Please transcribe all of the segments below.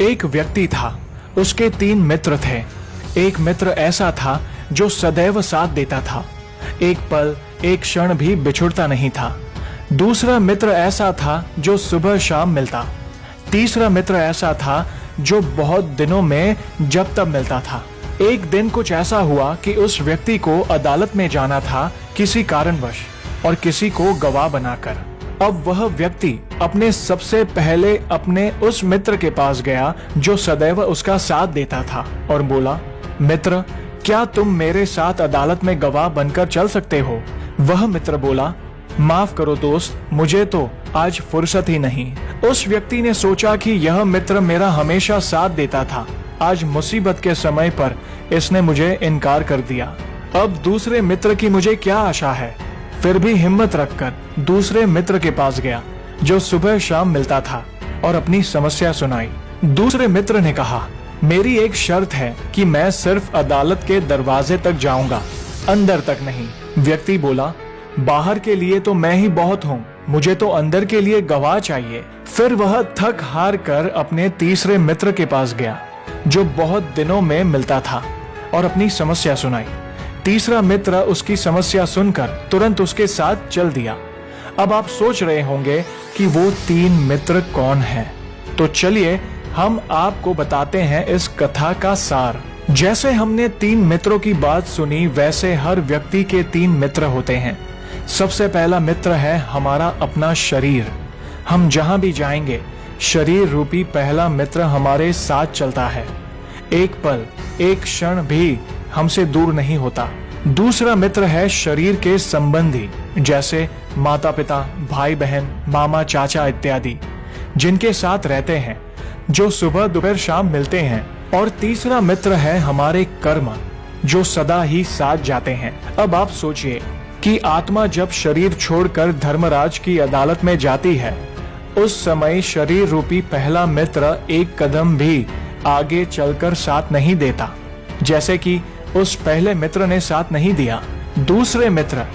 एक व्यक्ति था, उसके 3 मित्र थे। एक मित्र ऐसा था जो सदैव साथ देता था, एक पल एक क्षण भी बिछुड़ता नहीं था। दूसरा मित्र ऐसा था जो सुबह शाम मिलता। तीसरा मित्र ऐसा था जो बहुत दिनों में जब तब मिलता था। एक दिन कुछ ऐसा हुआ कि उस व्यक्ति को अदालत में जाना था किसी कारणवश, और किसी को गवाह बनाकर। अब वह व्यक्ति अपने सबसे पहले अपने उस मित्र के पास गया जो सदैव उसका साथ देता था और बोला, मित्र, क्या तुम मेरे साथ अदालत में गवाह बनकर चल सकते हो? वह मित्र बोला, माफ करो दोस्त, मुझे तो आज फुर्सत ही नहीं। उस व्यक्ति ने सोचा कि यह मित्र मेरा हमेशा साथ देता था, आज मुसीबत के समय पर इसने मुझे इनकार कर दिया। अब दूसरे मित्र की मुझे क्या आशा है? फिर भी हिम्मत रखकर दूसरे मित्र के पास गया जो सुबह शाम मिलता था और अपनी समस्या सुनाई। दूसरे मित्र ने कहा, मेरी एक शर्त है कि मैं सिर्फ अदालत के दरवाजे तक जाऊंगा, अंदर तक नहीं। व्यक्ति बोला, बाहर के लिए तो मैं ही बहुत हूँ, मुझे तो अंदर के लिए गवाह चाहिए। फिर वह थक हार कर अपने तीसरे मित्र के पास गया जो बहुत दिनों में मिलता था और अपनी समस्या सुनाई। तीसरा मित्र उसकी समस्या सुनकर तुरंत उसके साथ चल दिया। अब आप सोच रहे होंगे कि वो 3 मित्र कौन हैं? तो चलिए हम आपको बताते हैं इस कथा का सार। जैसे हमने 3 मित्रों की बात सुनी, वैसे हर व्यक्ति के 3 मित्र होते हैं। सबसे पहला मित्र है हमारा अपना शरीर। हम जहां भी जाएंगे, शरीर रूपी पहला मित्र हमारे साथ चलता है, एक पल एक क्षण भी हमसे दूर नहीं होता। दूसरा मित्र है शरीर के संबंधी, जैसे माता पिता, भाई बहन, मामा चाचा इत्यादि, जिनके साथ रहते हैं, जो सुबह दोपहर शाम मिलते हैं। और तीसरा मित्र है हमारे कर्म, जो सदा ही साथ जाते हैं। अब आप सोचिए कि आत्मा जब शरीर छोड़कर धर्मराज की अदालत में जाती है, उस समय शरीर रूपी पहला मित्र एक कदम भी आगे चलकर साथ नहीं देता, जैसे कि उस पहले मित्र ने साथ नहीं दिया। दूसरे मित्र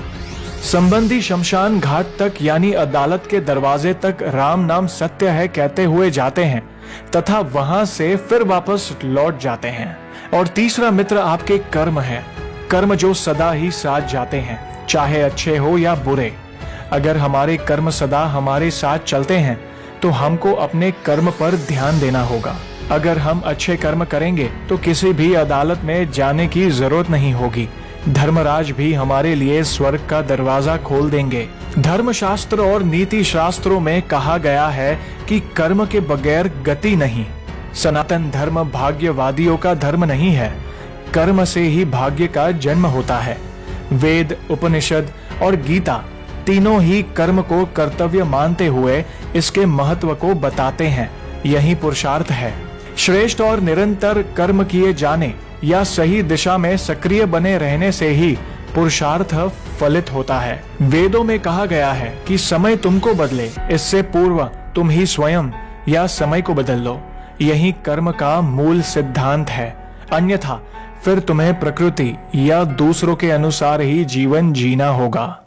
संबंधी शमशान घाट तक यानी अदालत के दरवाजे तक राम नाम सत्य है कहते हुए जाते हैं तथा वहां से फिर वापस लौट जाते हैं। और तीसरा मित्र आपके कर्म है, कर्म जो सदा ही साथ जाते हैं, चाहे अच्छे हो या बुरे। अगर हमारे कर्म सदा हमारे साथ चलते हैं तो हमको अपने कर्म पर ध्यान देना होगा। अगर हम अच्छे कर्म करेंगे तो किसी भी अदालत में जाने की जरूरत नहीं होगी, धर्मराज भी हमारे लिए स्वर्ग का दरवाजा खोल देंगे। धर्मशास्त्र और नीति शास्त्रों में कहा गया है कि कर्म के बगैर गति नहीं। सनातन धर्म भाग्यवादियों का धर्म नहीं है, कर्म से ही भाग्य का जन्म होता है। वेद, उपनिषद और गीता तीनों ही कर्म को कर्तव्य मानते हुए इसके महत्व को बताते हैं। यही पुरुषार्थ है। श्रेष्ठ और निरंतर कर्म किए जाने या सही दिशा में सक्रिय बने रहने से ही पुरुषार्थ फलित होता है। वेदों में कहा गया है कि समय तुमको बदले, इससे पूर्व तुम ही स्वयं या समय को बदल लो। यही कर्म का मूल सिद्धांत है, अन्यथा फिर तुम्हें प्रकृति या दूसरों के अनुसार ही जीवन जीना होगा।